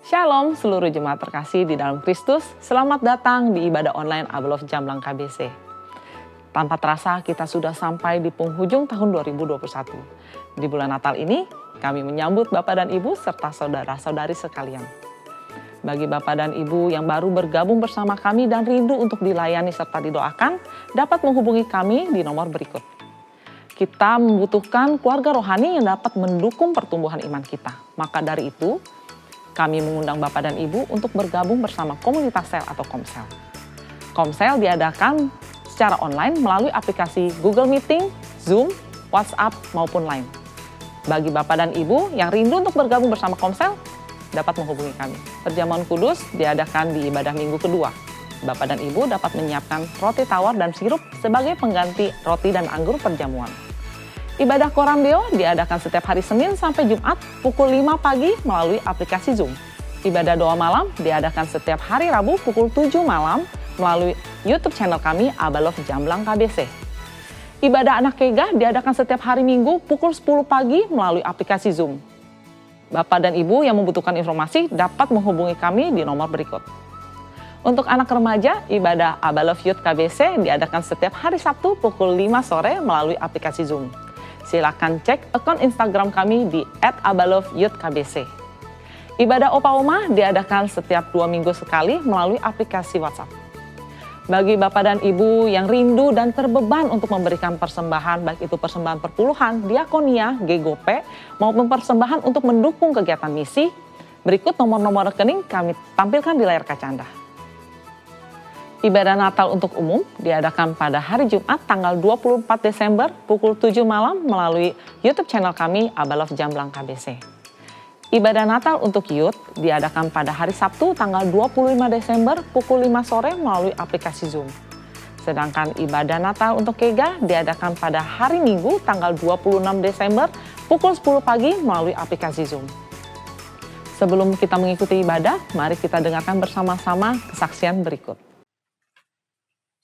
Shalom seluruh jemaat terkasih di dalam Kristus, selamat datang di ibadah online Abelov Jamblang KBC. Tanpa terasa kita sudah sampai di penghujung tahun 2021. Di bulan Natal ini, kami menyambut Bapak dan Ibu serta saudara-saudari sekalian. Bagi Bapak dan Ibu yang baru bergabung bersama kami dan rindu untuk dilayani serta didoakan, dapat menghubungi kami di nomor berikut. Kita membutuhkan keluarga rohani yang dapat mendukung pertumbuhan iman kita. Maka dari itu, kami mengundang Bapak dan Ibu untuk bergabung bersama komunitas sel atau Komsel. Komsel diadakan secara online melalui aplikasi Google Meeting, Zoom, WhatsApp, maupun Line. Bagi Bapak dan Ibu yang rindu untuk bergabung bersama Komsel, dapat menghubungi kami. Perjamuan kudus diadakan di ibadah minggu kedua. Bapak dan Ibu dapat menyiapkan roti tawar dan sirup sebagai pengganti roti dan anggur perjamuan. Ibadah Korambeo diadakan setiap hari Senin sampai Jumat pukul 5 pagi melalui aplikasi Zoom. Ibadah doa malam diadakan setiap hari Rabu pukul 7 malam melalui YouTube channel kami Abelov Jamblang KBC. Ibadah anak kega diadakan setiap hari Minggu pukul 10 pagi melalui aplikasi Zoom. Bapak dan Ibu yang membutuhkan informasi dapat menghubungi kami di nomor berikut. Untuk anak remaja, ibadah Abelov Youth KBC diadakan setiap hari Sabtu pukul 5 sore melalui aplikasi Zoom. Silakan cek akun Instagram kami di @abeloveyouthkbc. Ibadah Opa Oma diadakan setiap 2 minggu sekali melalui aplikasi WhatsApp. Bagi Bapak dan Ibu yang rindu dan terbeban untuk memberikan persembahan, baik itu persembahan perpuluhan, diakonia, GGOP, maupun persembahan untuk mendukung kegiatan misi, berikut nomor-nomor rekening kami tampilkan di layar kaca Anda. Ibadah Natal untuk umum diadakan pada hari Jumat tanggal 24 Desember pukul 7 malam melalui YouTube channel kami Abelov Jamblang KBC. Ibadah Natal untuk youth diadakan pada hari Sabtu tanggal 25 Desember pukul 5 sore melalui aplikasi Zoom. Sedangkan ibadah Natal untuk kega diadakan pada hari Minggu tanggal 26 Desember pukul 10 pagi melalui aplikasi Zoom. Sebelum kita mengikuti ibadah, mari kita dengarkan bersama-sama kesaksian berikut.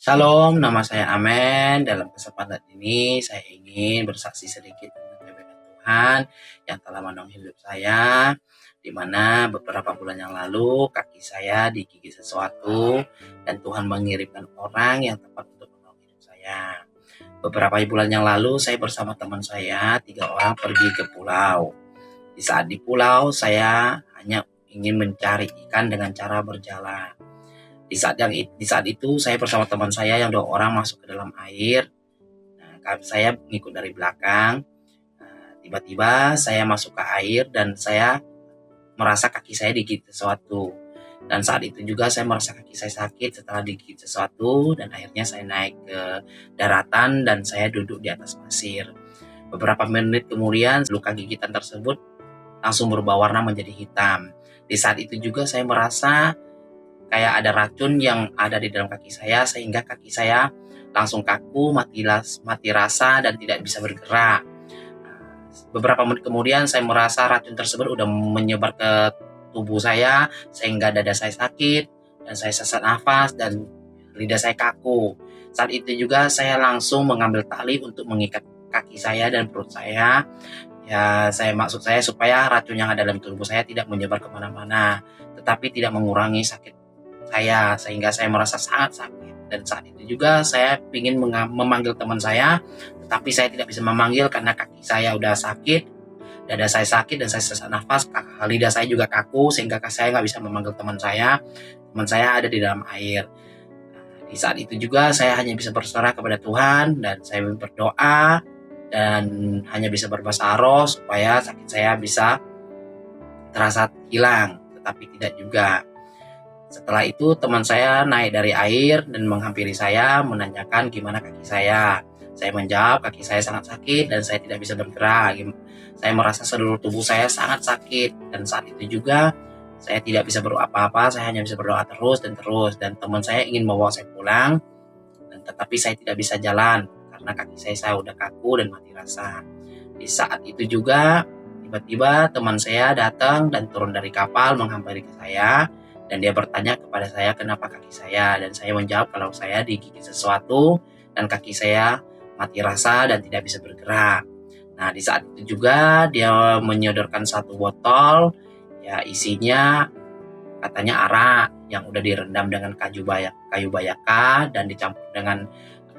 Shalom, nama saya Amen. Dalam kesempatan ini saya ingin bersaksi sedikit tentang kebaikan Tuhan yang telah menolong hidup saya, di mana beberapa bulan yang lalu kaki saya digigit sesuatu dan Tuhan mengirimkan orang yang tepat untuk menolong hidup saya. Beberapa bulan yang lalu saya bersama teman saya 3 orang pergi ke pulau. Di saat di pulau saya hanya ingin mencari ikan dengan cara berjalan. Di saat itu saya bersama teman saya yang 2 orang masuk ke dalam air. Saya mengikut dari belakang. Tiba-tiba saya masuk ke air dan saya merasa kaki saya digigit sesuatu. Dan saat itu juga saya merasa kaki saya sakit setelah digigit sesuatu, dan akhirnya saya naik ke daratan dan saya duduk di atas pasir. Beberapa menit kemudian luka gigitan tersebut langsung berubah warna menjadi hitam. Di saat itu juga saya merasa kayak ada racun yang ada di dalam kaki saya, sehingga kaki saya langsung kaku, mati rasa, dan tidak bisa bergerak. Beberapa menit kemudian saya merasa racun tersebut udah menyebar ke tubuh saya, sehingga dada saya sakit, dan saya sesak nafas, dan lidah saya kaku. Saat itu juga saya langsung mengambil tali untuk mengikat kaki saya dan perut saya. Maksud saya supaya racun yang ada dalam tubuh saya tidak menyebar kemana-mana, tetapi tidak mengurangi sakit saya, sehingga saya merasa sangat sakit. Dan saat itu juga saya ingin memanggil teman saya, tetapi saya tidak bisa memanggil karena kaki saya udah sakit, dada saya sakit, dan saya sesak nafas, lidah saya juga kaku, sehingga saya nggak bisa memanggil teman saya. Teman saya ada di dalam air. Di saat itu juga saya hanya bisa berserah kepada Tuhan, dan saya berdoa dan hanya bisa berbahasa roh supaya sakit saya bisa terasa hilang, tetapi tidak juga. Setelah itu teman saya naik dari air dan menghampiri saya, menanyakan gimana kaki saya. Saya menjawab kaki saya sangat sakit dan saya tidak bisa bergerak. Saya merasa seluruh tubuh saya sangat sakit, dan saat itu juga saya tidak bisa berdoa apa-apa, saya hanya bisa berdoa terus. Dan teman saya ingin membawa saya pulang, tetapi saya tidak bisa jalan karena kaki saya udah kaku dan mati rasa. Di saat itu juga tiba-tiba teman saya datang dan turun dari kapal menghampiri ke saya. Dan dia bertanya kepada saya kenapa kaki saya, dan saya menjawab kalau saya digigit sesuatu dan kaki saya mati rasa dan tidak bisa bergerak. Nah, di saat itu juga dia menyodorkan 1 botol, ya isinya katanya arak yang udah direndam dengan kayu bayaka dan dicampur dengan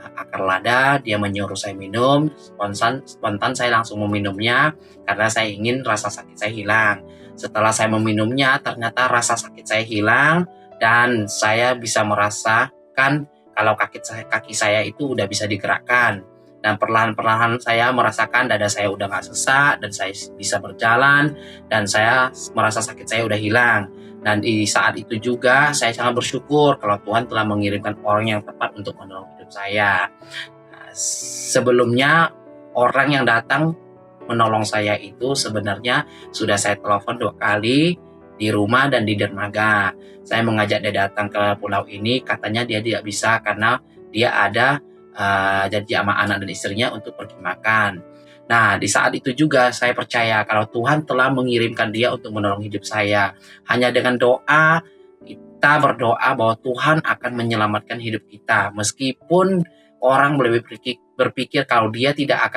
akar lada. Dia menyuruh saya minum, spontan saya langsung meminumnya karena saya ingin rasa sakit saya hilang. Setelah saya meminumnya, ternyata rasa sakit saya hilang dan saya bisa merasakan kalau kaki saya itu udah bisa digerakkan. Dan perlahan-perlahan saya merasakan dada saya udah gak sesak dan saya bisa berjalan dan saya merasa sakit saya udah hilang. Dan di saat itu juga saya sangat bersyukur kalau Tuhan telah mengirimkan orang yang tepat untuk menolong hidup saya. Nah, sebelumnya orang yang datang menolong saya itu sebenarnya sudah saya telepon 2 kali di rumah dan di dermaga. Saya mengajak dia datang ke pulau ini, katanya dia tidak bisa karena dia ada janji sama anak dan istrinya untuk pergi makan. Nah, di saat itu juga saya percaya kalau Tuhan telah mengirimkan dia untuk menolong hidup saya. Hanya dengan doa, kita berdoa bahwa Tuhan akan menyelamatkan hidup kita. Meskipun orang boleh berpikir kalau dia tidak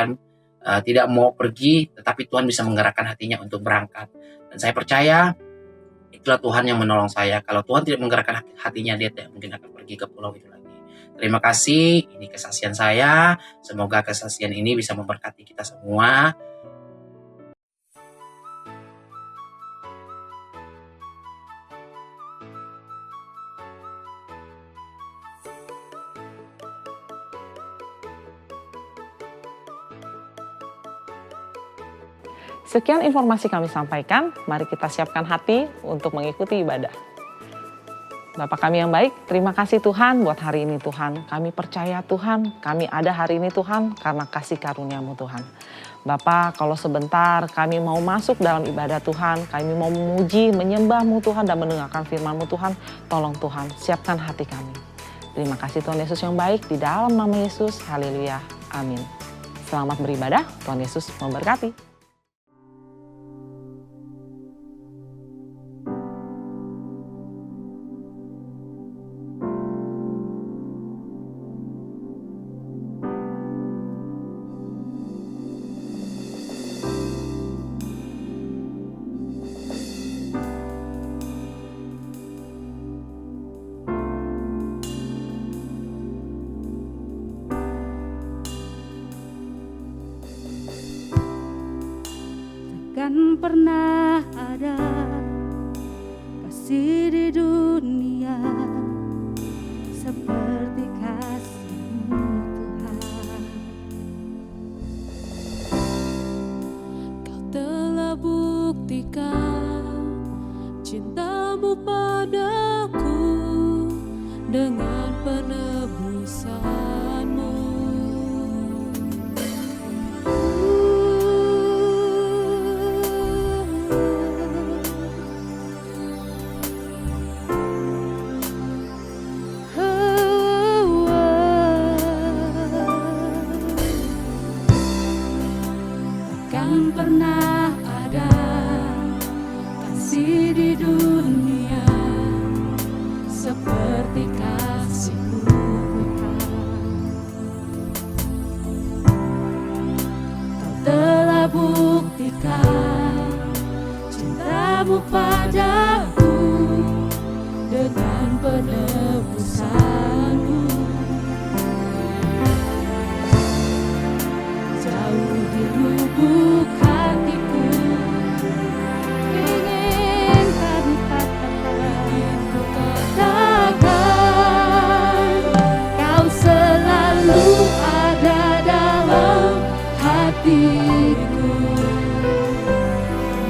mau pergi, tetapi Tuhan bisa menggerakkan hatinya untuk berangkat. Dan saya percaya itulah Tuhan yang menolong saya. Kalau Tuhan tidak menggerakkan hatinya, dia tidak mungkin akan pergi ke pulau itu lagi. Terima kasih, ini kesaksian saya. Semoga kesaksian ini bisa memberkati kita semua. Sekian informasi kami sampaikan, mari kita siapkan hati untuk mengikuti ibadah. Bapak kami yang baik, terima kasih Tuhan buat hari ini Tuhan. Kami percaya Tuhan, kami ada hari ini Tuhan karena kasih karunia-Mu Tuhan. Bapak, kalau sebentar kami mau masuk dalam ibadah Tuhan, kami mau memuji, menyembah-Mu Tuhan dan mendengarkan firman-Mu Tuhan, tolong Tuhan, siapkan hati kami. Terima kasih Tuhan Yesus yang baik, di dalam nama Yesus, haleluya, amin. Selamat beribadah, Tuhan Yesus memberkati. Takkan pernah ada kasih di dunia seperti kasih-Mu Tuhan. Kau telah buktikan cinta-Mu padaku dengan penebusan-Mu. Takkan pernah ada kasih di dunia seperti kasih-Mu Tuhan. Kau telah buktikan cinta-Mu padaku dengan penebusan-Mu. Jauh di lubuk hatiku ingin ku katakan, Kau selalu ada dalam hatiku,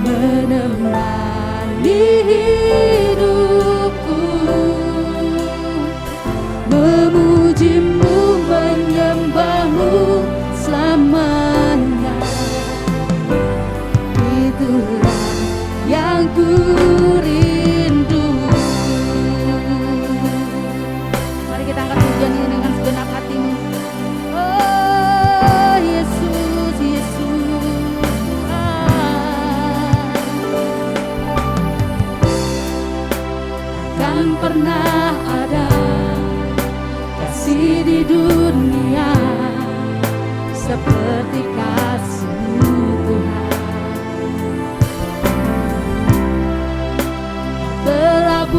menemani hidupku, memuji-Mu, menyembah-Mu selamanya. Itulah yang ku rindu. Mari kita angkat pujian ini dengan segenap hatimu. Oh Yesus, Yesus Tuhan. Takkan pernah ada kasih di dunia seperti kasih-Mu Tuhan. Telah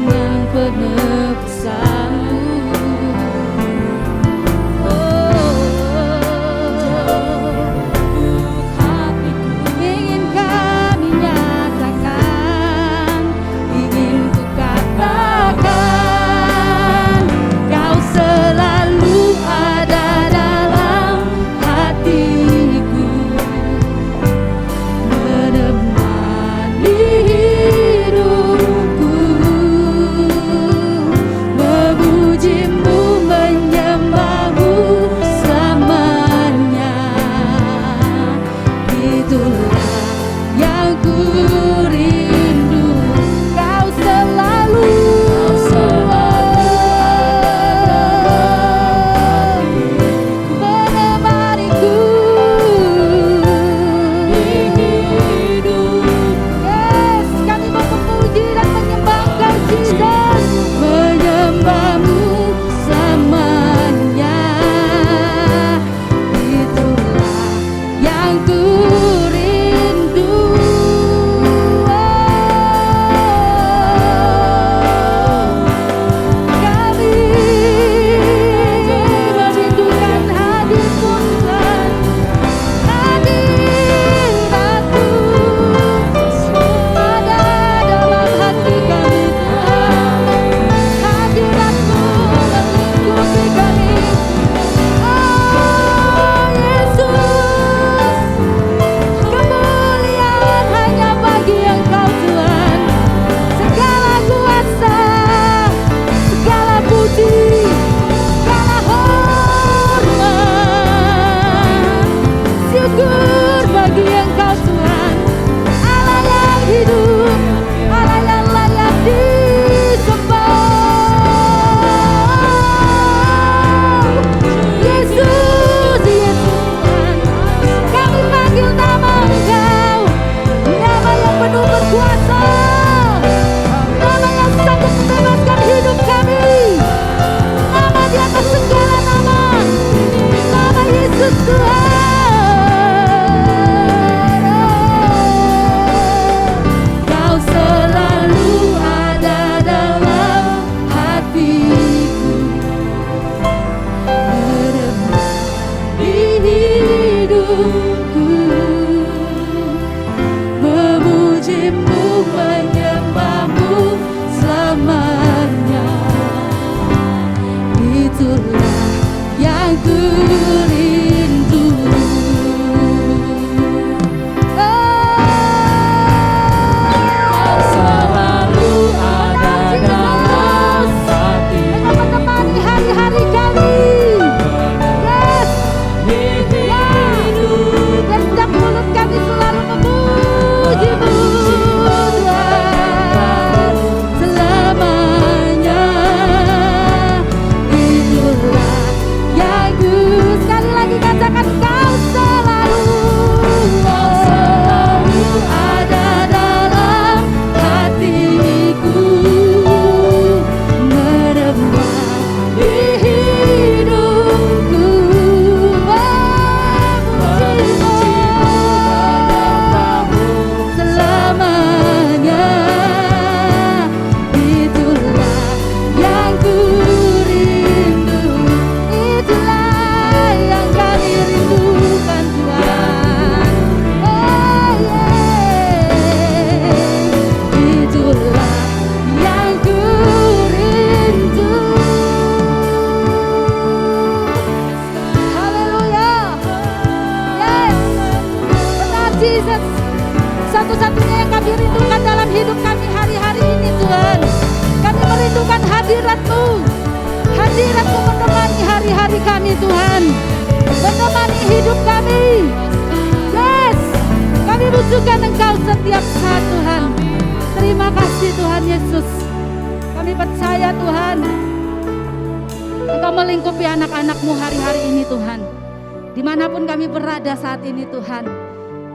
dengan penebusanmu. Ingin kami nyatakan, ingin ku katakan, Kau selalu ada dalam hatiku, menemani hidupku, memujimu, menyembahmu selamanya. Itulah yang ku rindu, Kau selalu menemaniku di hidup. Yes, kami mau memuji dan menyembah Kau, Jesus, menyembahmu selamanya. Itulah yang ku rindu. Kami merindukan hadir-Mu, Tuhan. Hadirat-Mu ada dalam hati kami, Tuhan. Hadirat-Mu melingkupi kami. Oh Yesus, kemuliaan hanya bagi Engkau, Tuhan. Segala kuasa, segala puji, segala hormat, syukur bagi Engkau, Tuhan. Allah yang hidup, Allah yang layak disembah. Yesus, Yesus Tuhan, kami panggil nama Engkau, nama yang penuh berkuasa, nama yang sanggup membebaskan hidup kami, nama di atas segala nama, nama Yesus Tuhan. Kau selalu ada dalam hatiku, menemani hidupku, memujimu, menyembahmu selamanya. Itulah yang ku rindu. Kau selalu ada dalam hatiku, menemani hari-hari kami. Yes, dan setiap mulut kami selalu memuji-Mu, Tuhan, selamanya. Itulah yang ku, sekali lagi katakan, Kau selalu ada dalam hatiku, menemani hidupku, memuji-Mu selamanya. Itulah yang ku rindu, itulah yang kami rindukan, Tuhan. Oh yeah, itulah yang ku rindu. Haleluya. Yes, benar Jesus. Satu-satunya yang kami rindukan dalam hidup kami hari-hari ini, Tuhan. Kami merindukan hadirat-Mu. Hadirat-Mu menemani hari-hari kami, Tuhan. Menemani hidup kami. Yes, kami butuhkan Engkau setiap saat, Tuhan. Terima kasih, Tuhan Yesus. Kami percaya, Tuhan, Engkau melingkupi anak-anak-Mu hari-hari ini, Tuhan. Dimanapun kami berada saat ini, Tuhan,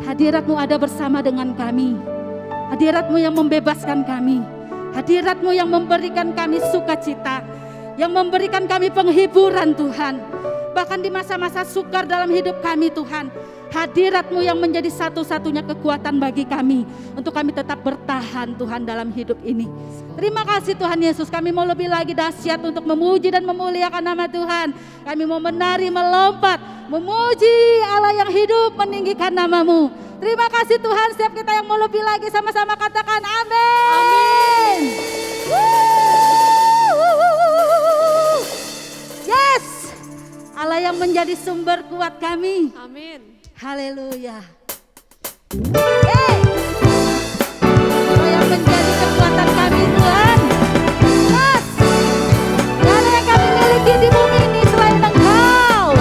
hadirat-Mu ada bersama dengan kami. Hadirat-Mu yang membebaskan kami. Hadirat-Mu yang memberikan kami sukacita, yang memberikan kami penghiburan, Tuhan. Bahkan di masa-masa sukar dalam hidup kami, Tuhan, Hadirat-Mu yang menjadi satu-satunya kekuatan bagi kami untuk kami tetap bertahan Tuhan dalam hidup ini. Terima kasih Tuhan Yesus, kami mau lebih lagi dahsyat untuk memuji dan memuliakan nama Tuhan. Kami mau menari, melompat, memuji Allah yang hidup, meninggikan nama-Mu. Terima kasih Tuhan, setiap kita yang mau lebih lagi sama-sama katakan amin. Yes, Allah yang menjadi sumber kuat kami. Amin. Haleluya. Hey. Allah yang menjadi kekuatan kami Tuhan. Yes. Tidak ada yang kami miliki di bumi ini selain Engkau.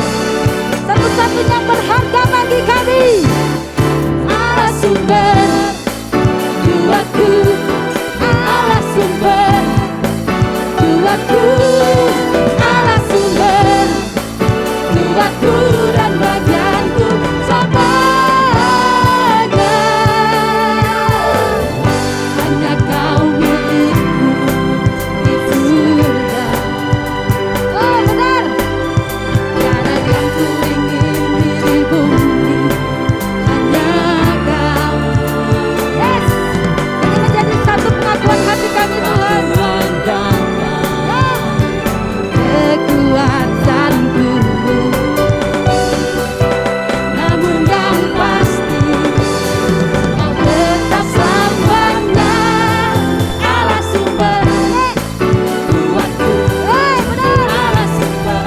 Satu-satunya yang berharga bagi kami. Allah sumber jiwaku. Allah sumber jiwaku. Allah sumber jiwaku dan bagianku. Hanya Kau milikku di surga. Oh benar. Tiada yang ku ingin di bumi, hanya Kau. Yes. Ini menjadi satu pengakuan hati kami Tuhan. Kekuatanku. Namun yang pasti Kau tetap selamanya Allah sumber kuatku. Allah sumber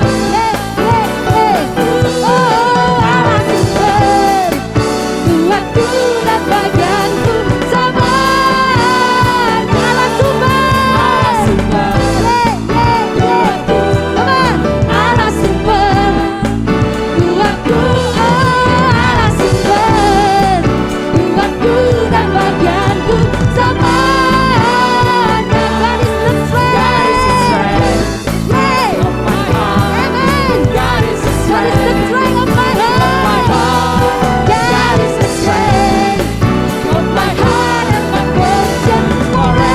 oh Allah sumber kuatku dan bagianku selamanya. Allah sumber Allah sumber kuatku. Allah sumber kuatku dan bagianku selamanya. God is the strength. God is the strength of my heart. God is the strength of my heart and my portion forever.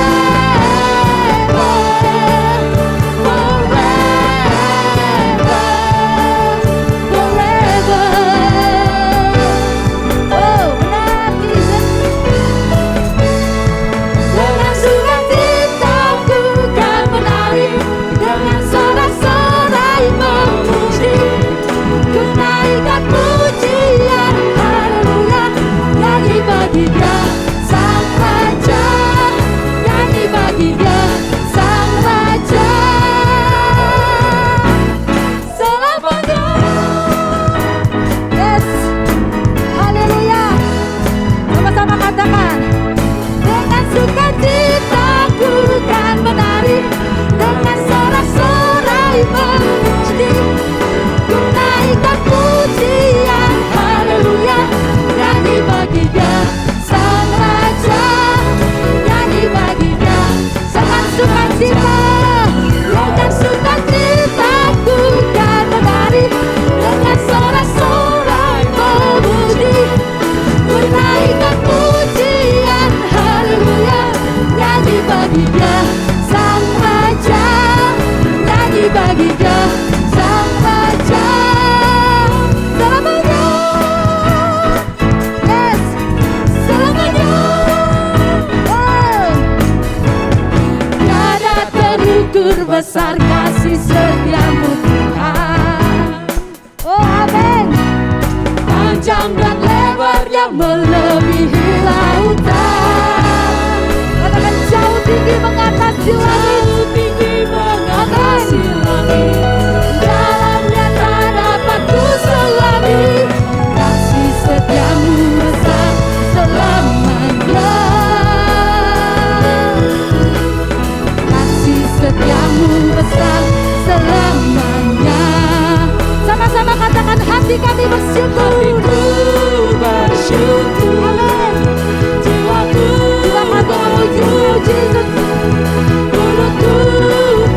Oh benar Jesus. Dengan sukacitaku kan menari, dengan sorak-sorai memuji. Ku naikkan pujian haleluya, nyanyi bagi Dia Sang Raja, nyanyi bagi Dia Sang Raja. Selamanya. Yes. Haleluya. Sama-sama katakan. Dengan sukacitaku kan menari, dengan sorak-sorai memuji. Ku naikkan pujian haleluya, nyanyi bagi Dia Sang Raja, nyanyi bagi Dia dengan sukacita. Dengan sukacitaku kan menari, dengan sorak-sorai memuji. Ku naikkan pujian haleluya, nyanyi bagi Dia Sang Raja, nyanyi bagi Dia Sang Raja. Selamanya. Yes. Selamanya. Oh. Tiada terukur besar kasih setiamu Tuhan. Oh amin. Panjang dan lebarnya melebihi lautan. Katakan jauh tinggi mengatasi langit. Jalannya tak dapat ku selami. Kasih setiamu besar selamanya. Kasih setiamu besar selamanya. Sama-sama katakan hati kami bersyukur. Hatiku bersyukur. Amin. Jiwaku memuji Yesus. Mulutku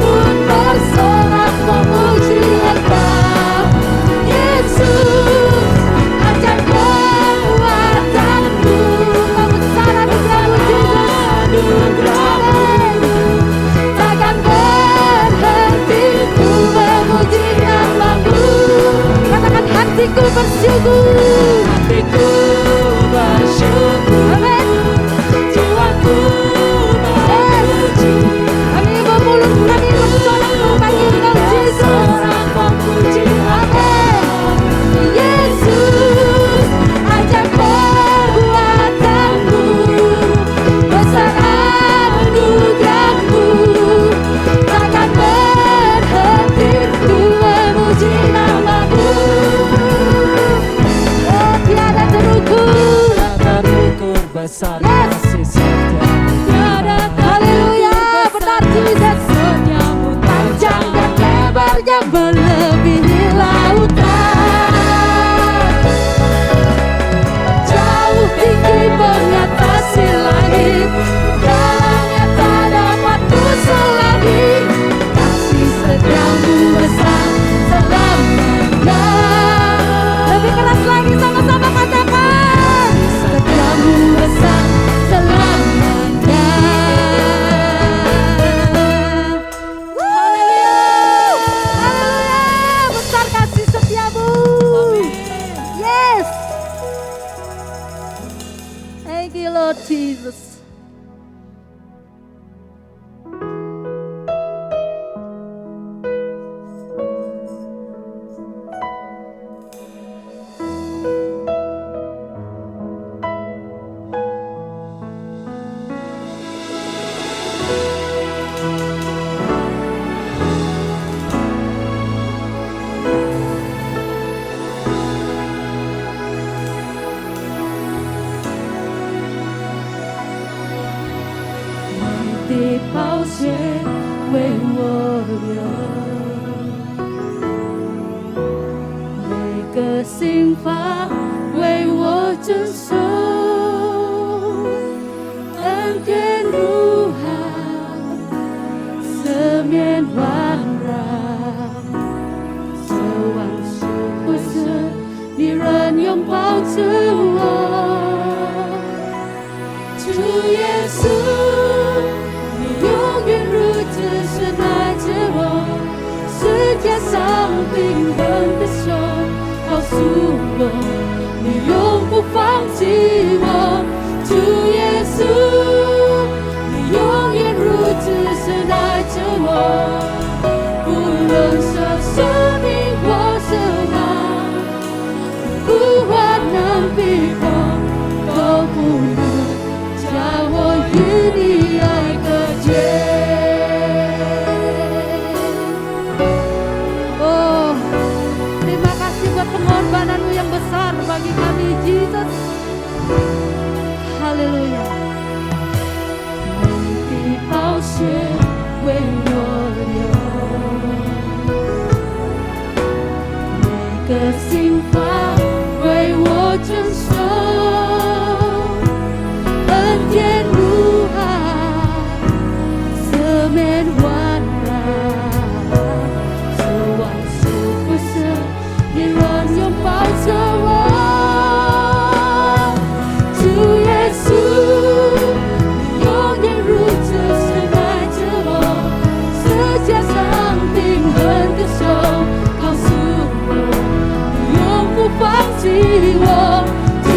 pun bersorak memuji Engkau Yesus. Ajar kekuatanmu, kebesaran anugerah-Mu Yesus. Takkan berhenti ku memuji nama-Mu. Katakan hatiku bersyukur. besar Yes. kasih setiamu. Tiada haleluya, benar Jesus. Setiamu Panjang dan lebarnya melebihi lautan, jauh tinggi mengatasi langit, dalamnya tak dapat kuselami. Kasih setiamu besar selamanya. Lebih keras lagi, sama-sama katakan, setiamu besar selamanya. Haleluya, besar kasih setiamu. Yes. Thank you Lord Jesus.地抛鞋为我流，每个心房为我承受，恩典如海，四面环绕，这往事不舍，你仍拥抱着我，主耶稣。永远如此深爱着我，世界上平衡的手告诉我，你永不放弃我。主耶稣，你永远如此深爱着我，不论是生命或死亡，呼唤能逼迫都不能将我与你爱隔绝。Oh, terima kasih buat pengorbananmu yang besar bagi kami, Jesus. Haleluya. 你的宝血为我流，每个心房为我承受，恩典如海，四面环绕，这往事不舍，你仍拥抱着我。主耶稣，你永远如此深爱着我，世界上平衡的手告诉我，你永不放弃我。主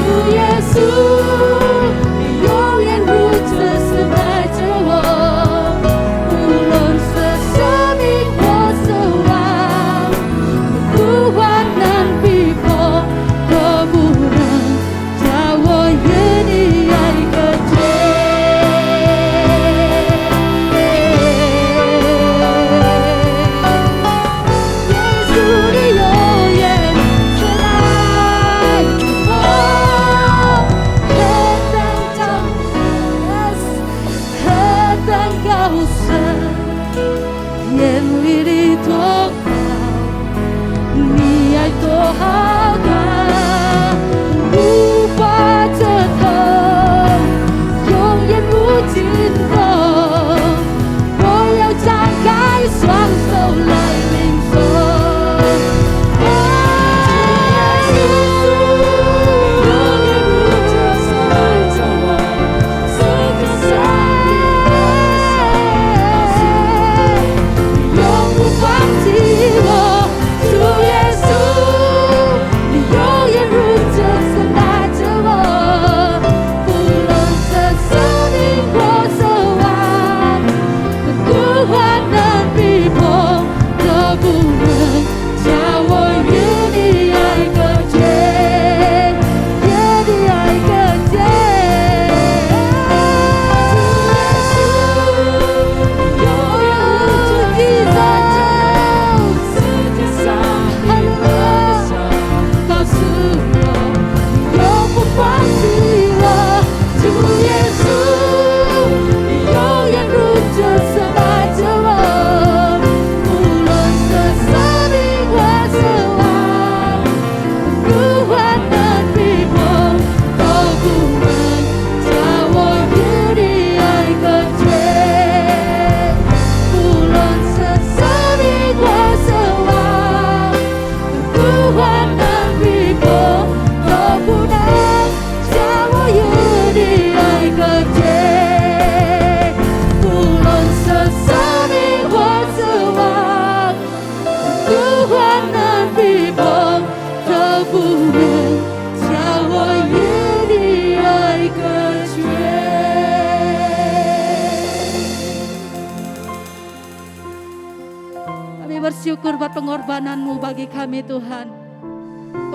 bersyukur buat pengorbanan-Mu bagi kami Tuhan.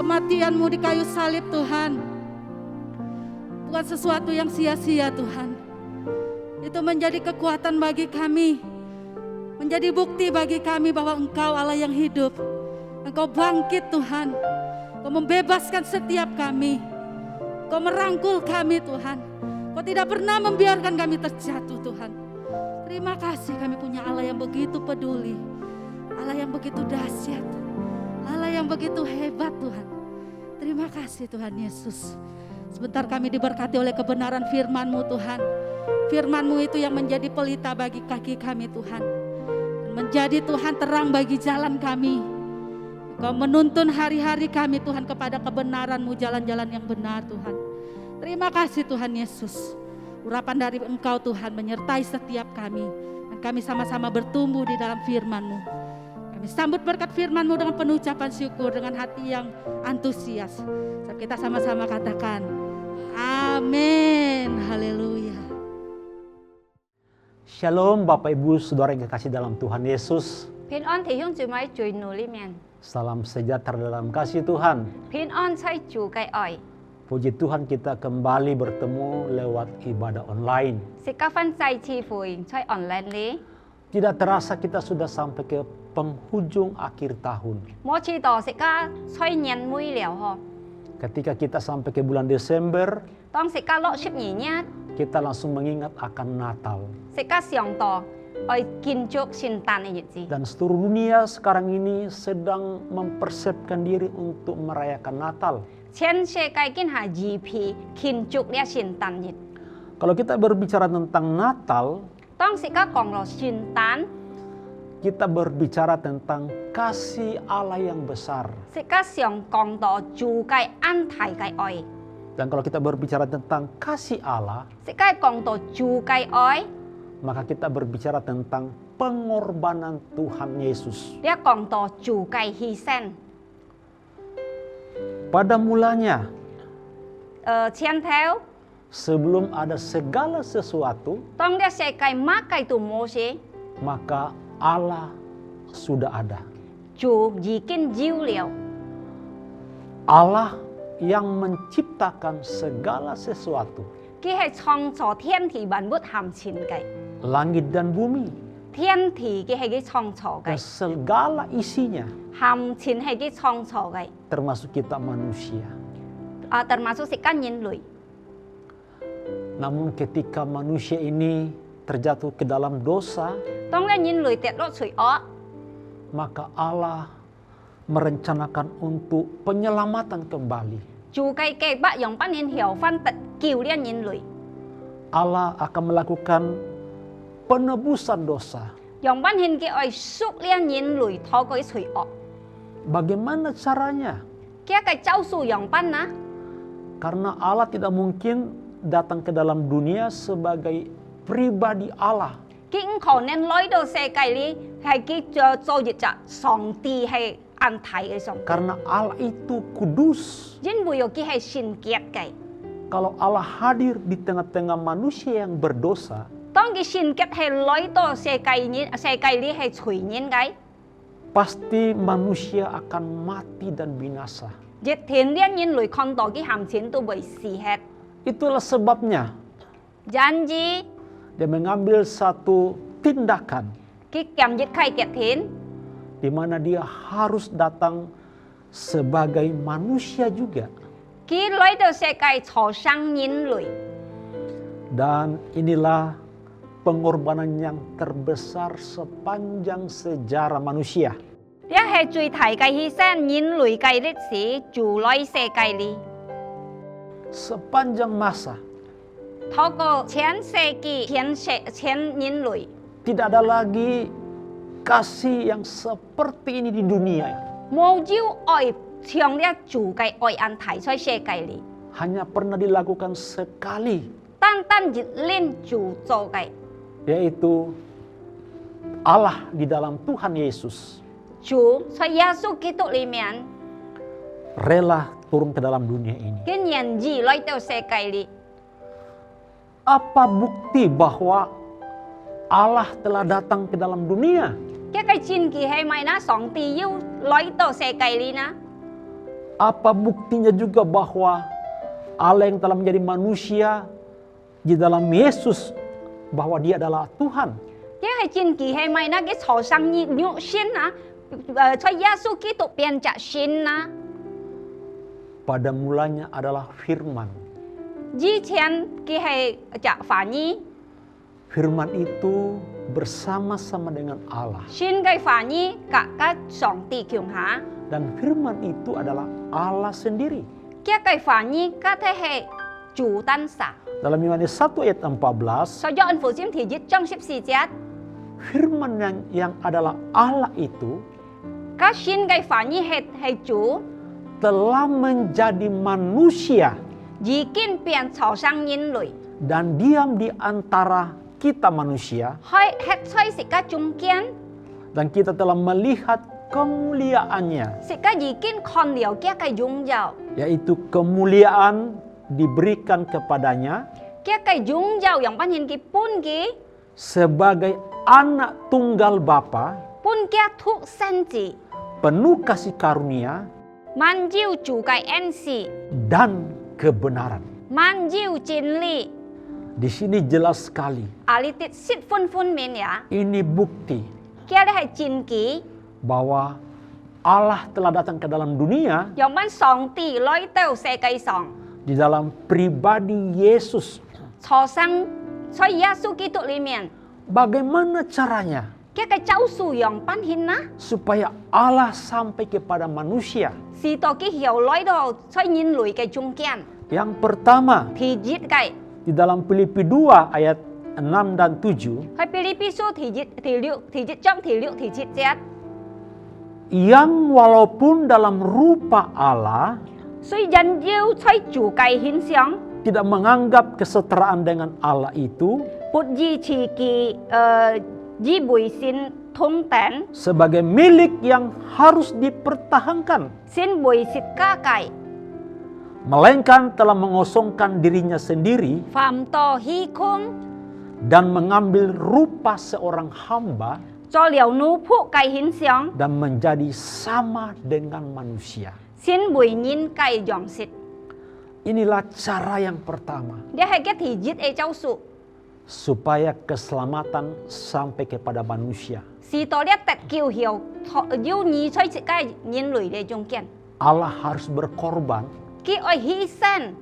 Kematian-Mu di kayu salib Tuhan, bukan sesuatu yang sia-sia Tuhan. Itu menjadi kekuatan bagi kami, menjadi bukti bagi kami bahwa Engkau Allah yang hidup. Engkau bangkit Tuhan, Engkau membebaskan setiap kami, Engkau merangkul kami Tuhan. Engkau tidak pernah membiarkan kami terjatuh Tuhan. Terima kasih kami punya Allah yang begitu peduli, Allah yang begitu dahsyat, Allah yang begitu hebat Tuhan. Terima kasih Tuhan Yesus. Sebentar kami diberkati oleh kebenaran firman-Mu Tuhan. Firman-Mu itu yang menjadi pelita bagi kaki kami Tuhan, dan menjadi Tuhan terang bagi jalan kami. Engkau menuntun hari-hari kami Tuhan kepada kebenaran-Mu, jalan-jalan yang benar Tuhan. Terima kasih Tuhan Yesus. Urapan dari Engkau Tuhan menyertai setiap kami, dan kami sama-sama bertumbuh di dalam firman-Mu. Kami sambut berkat firman-Mu dengan penuh ucapan syukur, dengan hati yang antusias. Kita sama-sama katakan, amin, haleluya. Shalom Bapak Ibu Saudara yang kekasih dalam Tuhan Yesus. 平安弟兄姊妹在主裏面， Salam sejahtera dalam kasih Tuhan. 平安在主嘅愛， Puji Tuhan kita kembali bertemu lewat ibadah online. 食家分祭次會在 online 裏， Tidak terasa kita sudah sampai ke penghujung akhir tahun. 冇知道食家在年尾了嗬。 Ketika kita sampai ke bulan Desember, 當食家落12日， kita langsung mengingat akan Natal. 食家上到愛建築聖誕嘅日子， Dan seluruh dunia sekarang ini sedang mempersiapkan diri untuk merayakan Natal. 全世界竟係預備建築呢聖誕日。 Kalau kita berbicara tentang Natal, 當食家講落聖誕， kita berbicara tentang kasih Allah yang besar. 食家上講到主嘅安排嘅愛， Dan kalau kita berbicara tentang kasih Allah, 食家講到主嘅愛， maka kita berbicara tentang pengorbanan Tuhan Yesus. 呢講到主嘅犧牲。 Pada mulanya, 前頭 sebelum ada segala sesuatu, 當呢世界乜嘅都冇事， maka Allah sudah ada. 主已經有了。 Allah yang menciptakan segala sesuatu, 佢係創造天地萬物含前嘅， langit dan bumi, 天地佢係佢創造 dan 嘅， segala isinya, 含前係佢創造嘅， termasuk kita manusia. termasuk 食間人類。 Namun ketika manusia ini terjatuh ke dalam dosa, 當呢人類跌落罪惡， maka Allah merencanakan untuk penyelamatan kembali. 主嘅計劃用班人後翻得救呢人類， Allah akan melakukan penebusan dosa. 用班人嘅愛贖呢人類透過罪惡。 Bagaimana caranya? 佢嘅救贖用班啊， Karena Allah tidak mungkin datang ke dalam dunia sebagai pribadi Allah. 佢唔可能來到世界裏係佢做一隻上帝係安排嘅上帝， Karena Allah itu kudus. 因為佢係聖潔嘅。 Kalau Allah hadir di tengah-tengah manusia yang berdosa, 當佢聖潔係來到世界裏係罪人嘅， pasti manusia akan mati dan binasa. 一天呢人類看到佢含錢都會死hết。 Itulah sebabnya 然而 dia mengambil satu tindakan 佢今日開一天， di mana dia harus datang sebagai manusia juga. 佢來到世界坐上人類， Dan inilah pengorbanan yang terbesar sepanjang sejarah manusia. 呢係最大嘅犧牲，人類嘅歷史就來世界裏， Sepanjang masa 透過全世紀、全人類， tidak ada lagi kasih yang seperti ini di dunia. 冇有愛像呢主嘅愛安排在世界裏， Hanya pernah dilakukan sekali, 單單一念主做嘅， yaitu Allah di dalam Tuhan Yesus 主在耶穌基督裏面， rela turun ke dalam dunia ini. 佢願意來到世界裏。 Apa bukti bahwa Allah telah datang ke dalam dunia? Cái chiến kỳ hay mày na song ti yêu lối đồ xe cây li na. Apa buktinya juga bahwa Allah yang telah menjadi manusia di dalam Yesus, bahwa dia adalah Tuhan. Cái chiến kỳ hay mày na cái thọ sang nhũ xin na. Cho Yesus Kitô biến trở xin na. Pada mulanya adalah firman. Di前cái hay trả phản nhi. Firman itu bersama-sama dengan Allah. Xin cái phản nhi cả các song ti kiong há. Dan firman itu adalah Allah sendiri. Cái phản nhi các thế hệ chủ tan xả. Dalam Yohanes 1 ayat 14, Sau do ân phụ diễm thì dịch trong 14 节. firman yang adalah Allah itu Các xin cái phản nhi hệ chủ. telah menjadi manusia Dĩ kinh biến thọ sang nhân loại. dan diam di antara kita manusia, Hơi hết xoay sự các trung kiên. dan kita telah melihat kemuliaannya, Sự các dĩ kinh còn liều kia cái dung dạo. yaitu kemuliaan diberikan kepadanya Kia cái dung dạo yang ban hin ki pun ki. sebagai anak tunggal Bapa, Pun kia thuk sen chỉ. penuh kasih karunia Man diêu chủ cái NC. dan kebenaran. Man diêu chân li. Di sini jelas sekali, Alitit sit fun fun men ya. ini bukti Kia đây hay chín ký. bahwa Allah telah datang ke dalam dunia Yang ban song ti lối tàu xe cây song. di dalam pribadi Yesus. Thọ sang cho Yesus Kitô li miền. Bagaimana caranya Kia cái cháu su yang ban hin na. supaya Allah sampai kepada manusia? Si to cái hiểu lối đồ cho nhìn lùi cái trung kiên. Yang pertama, Thì giết cái. di dalam Filipi 2 ayat 6 dan 7, Hay Philippi số thì giết trong thì liệu thì giết chết. yang walaupun dalam rupa Allah Suy dân diêu cho chủ cái hình xiong. tidak menganggap kesetaraan dengan Allah itu Bụt di chỉ kỳ di bùi xin thông tán. sebagai milik yang harus dipertahankan, Xin bùi xịt ca cải. melainkan telah mengosongkan dirinya sendiri Phạm to hi khung. dan mengambil rupa seorang hamba Cho liều nu phụ cái hình xiong. dan menjadi sama dengan manusia. Xin bùi nhìn cái dòng xịt. Inilah cara yang pertama Dia hay cái thì giết ấy cháu sụ. supaya keselamatan sampai kepada manusia. Si to dia tẹt kiều hiểu. Yêu nhí cho cái nhìn lùi để trung kiên. Allah harus berkorban Ki oi hi sen.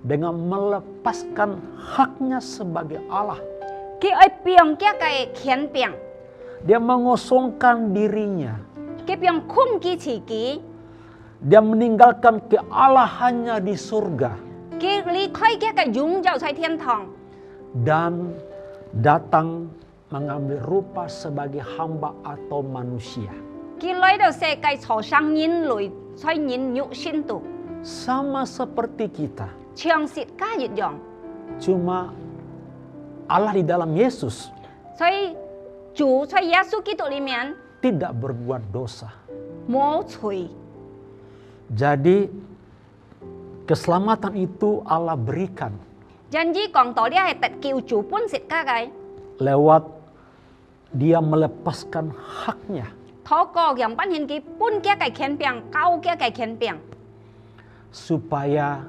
dengan melepaskan haknya sebagai Allah. Ki oi piang kia cái khiên piang. Dia mengosongkan dirinya. Ki piang khung ki chỉ ký. Dia meninggalkan kealahannya di surga Ki li khơi kia cái dung vào sai thiên thong. dan datang mengambil rupa sebagai hamba atau manusia. Ki lối đầu xe cái thọ sang nhìn lùi. Xoay nhìn nhụ xin tụ. Sama seperti kita. Chiang xịt ca dịch dòng. Cuma Allah di dalam Yesus Xoay chủ xoay Yesus Kitô li miền. tidak berbuat dosa. Mô chùi. Jadi keselamatan itu Allah berikan Janji còn tỏ dia hay tẹt kiều chủ pun xịt ca cái. lewat dia melepaskan haknya Thó co yang ban hin ki pun kia cái khiên piang. Cao kia cái khiên piang. supaya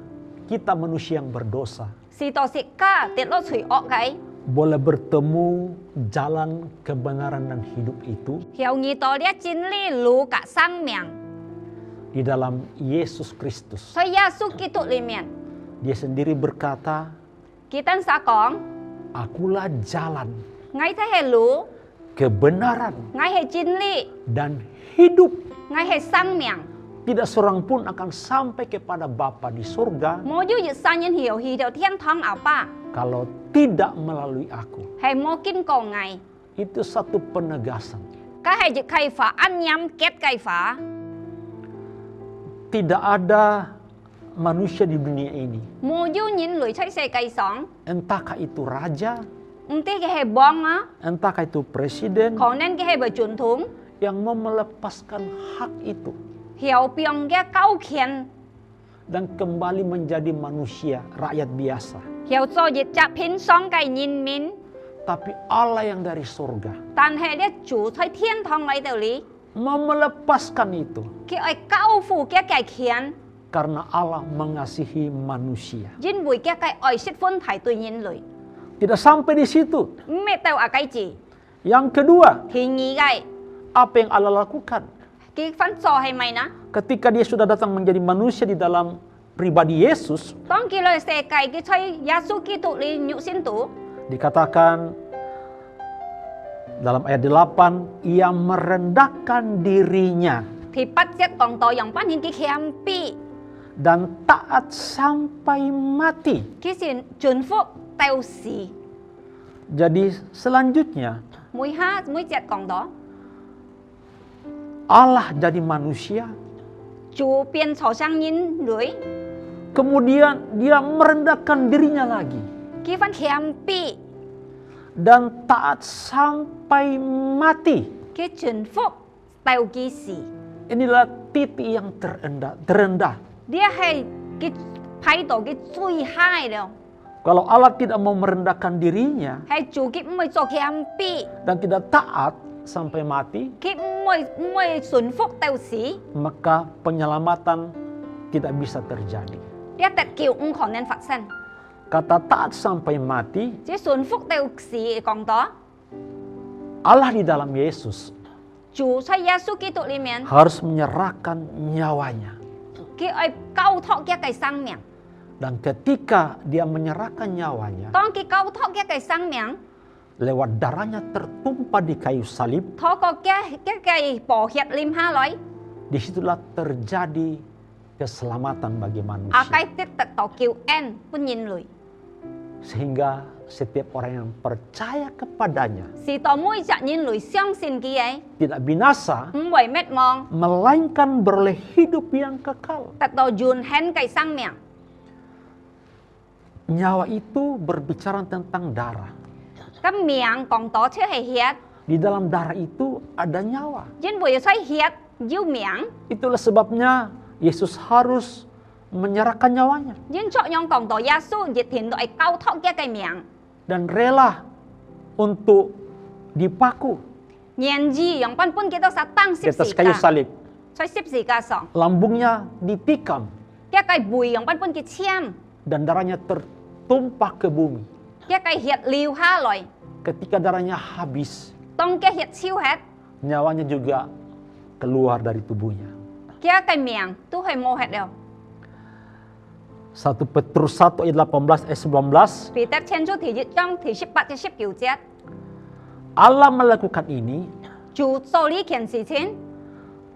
kita manusia yang berdosa Si to xịt ca tiệt lo chùi ọ cái. boleh bertemu jalan kebenaran dan hidup itu Hiểu nghi tỏ dia chín li lú cả sang miang. di dalam Yesus Kristus. Xoay Yesus Kitô li miền. Dia sendiri berkata, Kita sa con. akulah jalan, Ngay thế hệ lú. kebenaran, Ngay hệ chín li. dan hidup. Ngay hệ sang miang. Tidak seorang pun akan sampai kepada Bapa di surga Mô du dịch sang nhân hiểu hi đầu thiên thong ảo ba. kalau tidak melalui aku. Hệ mô kinh cầu ngày. Itu satu penegasan. Các hệ dịch khai phá ăn nhắm kết khai phá. Tidak ada manusia di dunia ini, Mô du nhìn lùi chạy xe cây sóng. entahkah itu raja, Ntê cái hệ bong á. entahkah itu presiden, Còn nên cái hệ bởi chuẩn thúng. yang mau melepaskan hak itu Hiểu piong cái cao khiên. dan kembali menjadi manusia, rakyat biasa. Hiểu cho dịch chạp hình sóng cái nhìn mình. tapi Allah yang dari surga 但係咧主喺天堂嚟度哩， mau melepaskan itu 佢愛救父嘅嘅錢， karena Allah mengasihi manusia. 因為嘅嘅愛惜歡提對人類， Tidak sampai di situ. 咩都阿計字， Yang kedua, 便宜嘅， apa yang Allah lakukan? 結婚做係咪呢？ Ketika dia sudah datang menjadi manusia di dalam pribadi Yesus, 當佢來世界嘅吹耶穌基督哩肉身度， dikatakan dalam ayat 8, ia merendahkan dirinya 佢不只講到用班顯嘅謙卑， dan taat sampai mati. 佢是盡福到死。 Jadi selanjutnya每隻講到 Allah jadi manusia, 主變做上人類， kemudian dia merendahkan dirinya lagi 佢份謙卑， dan taat sampai mati. 佢盡福到幾時？ Inilah titik yang terendah. Dia係佢派到佢最 high 了， Kalau Allah tidak mau merendahkan dirinya 係做佢唔會做謙卑， dan tidak taat sampai mati, 佢唔會順福到死， maka penyelamatan tidak bisa terjadi. 呢一特叫唔可能發生。 Kata taat sampai mati, 只順福到死講到， Allah di dalam Yesus 主喺耶穌基督裏面， harus menyerahkan nyawanya. 佢愛交託一個生命。 Dan ketika dia menyerahkan nyawanya, 當佢交託一個生命， lewat darahnya tertumpah di kayu salib, 透過一個寶血淋下來， disitulah terjadi keselamatan bagi 阿 manusia. 計得得到救恩本人類。 Sehingga setiap orang yang percaya kepadanya 是到每隻人類相信佢嘅， tidak binasa, 唔會滅亡， melainkan beroleh hidup yang kekal. 得到永恆嘅生命。 Nyawa itu berbicara tentang darah. 咁命講到出係血， Di dalam darah itu ada nyawa. 因為出血要命， Itulah sebabnya Yesus harus menyerahkan nyawanya 因作用講到耶穌熱天都係交託一個命， dan rela untuk dipaku 年字用本本幾多撒當 di 十 atas 字 kayu 架， salib. 在十字架上， Lambungnya ditikam 一個背用本本嘅簽， dan darahnya tertumpah ke bumi. 一個血流下來， Ketika darahnya habis, 當嘅血超血， nyawanya juga keluar dari tubuhnya. 一個命都係冇血了。 1 Petrus 1 ayat 18 ayat 19, 彼得前書第1章第18至19節， Allah melakukan ini 主做呢件事情，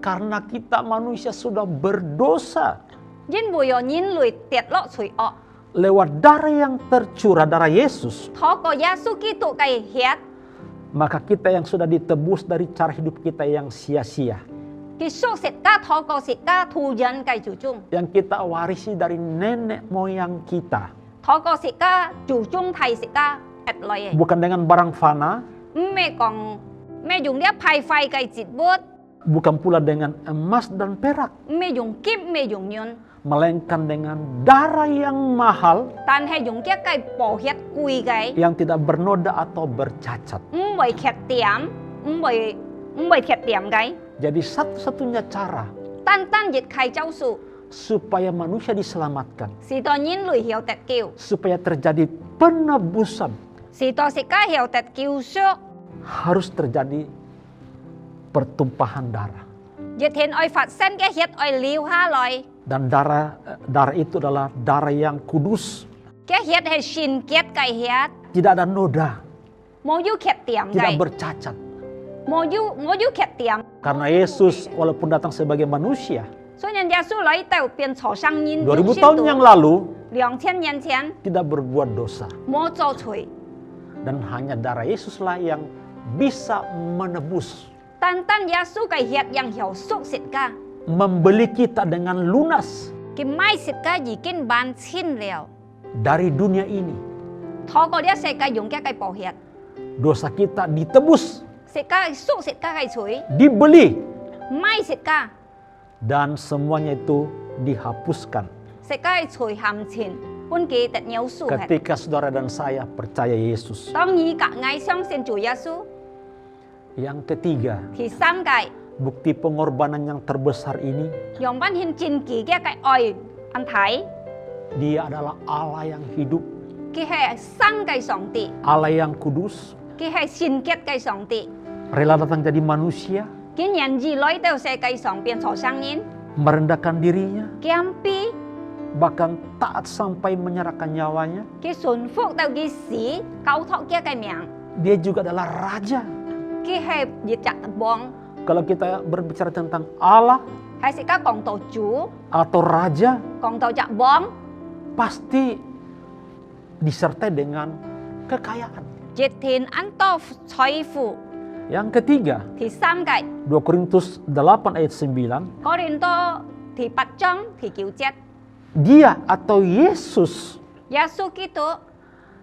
karena kita manusia sudah berdosa. 因為有人類跌落罪惡， Lewat darah yang tercurah, darah Yesus, 透過耶穌基督嘅血， maka kita yang sudah ditebus dari cara hidup kita yang sia-sia, 結束食家透過食家徒人嘅祖宗， yang kita warisi dari nenek moyang kita, 透過食家祖宗係食家誒來嘅， bukan dengan barang fana, 唔係講咩用呢一派廢嘅節物， bukan pula dengan emas dan perak, 唔係用金，唔係用銀， melainkan dengan darah yang mahal 但係用一個寶血貴嘅， yang tidak bernoda atau bercacat. 唔會缺點，唔會缺點嘅， Jadi satu-satunya cara 單單亦係救贖， supaya manusia diselamatkan, 是到人類有得救， supaya terjadi penebusan, 是到食家有得救贖。 harus terjadi pertumpahan darah. 熱天愛發生嘅血愛流下來， Dan darah itu adalah darah yang kudus, 嘅血係聖潔嘅血， tidak ada noda, 冇要缺點 tidak 嘅， bercacat. 冇要缺點。 Karena Yesus walaupun datang sebagai manusia, 所以耶穌來到變做生人， 2000 tahun yang lalu 2000年前 tidak berbuat dosa. 冇做罪， Dan hanya darah Yesuslah yang bisa menebus, 單單耶穌嘅血讓有贖食家， membeli kita dengan lunas 佢買食家已經辦清了， dari dunia ini. 透過呢一世界用嘅寶血， Dosa kita ditebus, 食家贖食家嘅罪， dibeli, 買食家， dan semuanya itu dihapuskan. 世界隨含錢，本記特有數係。 Ketika saudara dan saya percaya Yesus. 當以格嗌相信主耶穌， Yang ketiga, 第三屆 bukti pengorbanan yang terbesar ini, 用班獻戰記嘅愛安睇， Dia adalah Allah yang hidup, 佢係生嘅上帝， Allah yang kudus, 佢係善潔嘅上帝， rela datang jadi manusia, 佢人兒來到世界上變做生人， merendahkan dirinya, 謙卑， bahkan taat sampai menyerahkan nyawanya. 佢順服到佢死，交託佢嘅命， Dia juga adalah Raja. 佢係熱責王， Kalau kita berbicara tentang Allah 係時間講到主， atau Raja, 講到責王， pasti disertai dengan kekayaan. 熱天安多財富， Yang ketiga, 第三屆 2 Korintus 8 ayat 9, 哥林多第8章第9節， Dia atau Yesus 耶穌基督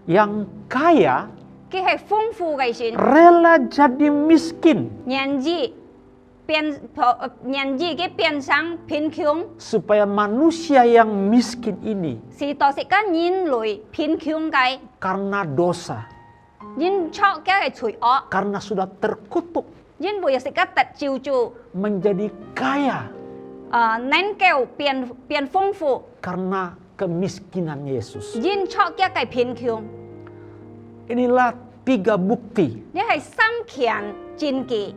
yang kaya 佢係豐富嘅神。 rela jadi miskin 年紀嘅變成貧窮， supaya manusia yang miskin ini 是到時間人類貧窮嘅， karena dosa, 人錯嘅係罪惡， karena sudah terkutuk 因為有時間特照住， menjadi kaya 能夠變豐富， karena kemiskinan Yesus. 人錯嘅係貧窮， Inilah 3 bukti 呢係三強戰記，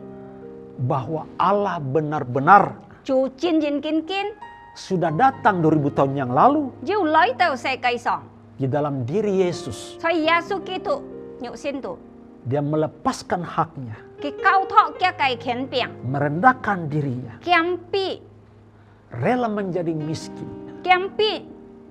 bahwa Allah benar-benar 做真真堅堅， sudah datang 2000 tahun yang lalu 要來到世界上， di dalam diri Yesus. 所以耶穌基督肉身度， Dia melepaskan haknya, 佢交託嘅係權柄， merendahkan dirinya, 謙卑 rela menjadi miskin. 謙卑，